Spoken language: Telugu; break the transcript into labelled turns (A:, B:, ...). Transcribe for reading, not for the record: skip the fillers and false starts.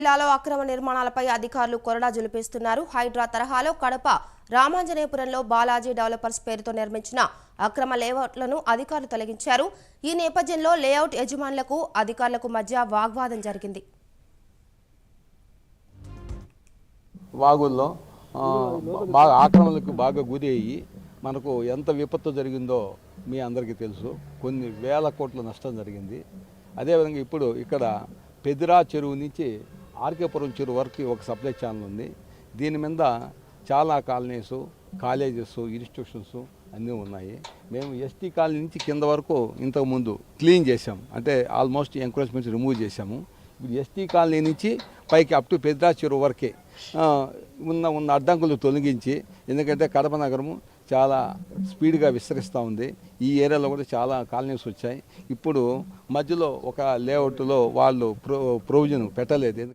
A: జిల్లాలో అక్రమ నిర్మాణాలపై అధికారులు కొరడా జులిపిస్తున్నారు. హైడ్రా తరహాలో కడప రామాంజనేయపురంలో బాలాజీ డెవలపర్స్ పేరుతో నిర్మించిన అక్రమ లేఅవుట్లను అధికారులు తొలగించారు. ఈ నేపథ్యంలో లేఅవుట్ యజమానులకు అధికారులకు మధ్య వాగ్వాదం జరిగింది.
B: వాగుల్లో బాగా ఆక్రమణలకు బాగా గురి అయ్యి మనకు ఎంత విపత్తు జరిగిందో మీ అందరికీ తెలుసు. కొన్ని వేల కోట్ల నష్టం జరిగింది. అదేవిధంగా ఇప్పుడు ఇక్కడ పెదిరా చెరువు నుంచి ఆర్కేపురం చెరువు వరకు ఒక సప్లై ఛానల్ ఉంది. దీని మీద చాలా కాలనీస్, కాలేజెస్, ఇన్స్టిట్యూషన్స్ అన్నీ ఉన్నాయి. మేము ఎస్టీ కాలనీ నుంచి కింద వరకు ఇంతకుముందు క్లీన్ చేసాం, అంటే ఆల్మోస్ట్ ఎంక్రోచ్మెంట్స్ రిమూవ్ చేసాము. ఇప్పుడు ఎస్టీ కాలనీ నుంచి పైకి అప్ టు పెద్దా చెరువు వరకే ఉన్న అడ్డంకులు తొలగించి, ఎందుకంటే కడప నగరము చాలా స్పీడ్గా విస్తరిస్తూ ఉంది. ఈ ఏరియాలో కూడా చాలా కాలనీస్ వచ్చాయి. ఇప్పుడు మధ్యలో ఒక లేఅవుట్లో వాళ్ళు ప్రొవిజన్ పెట్టలేదు.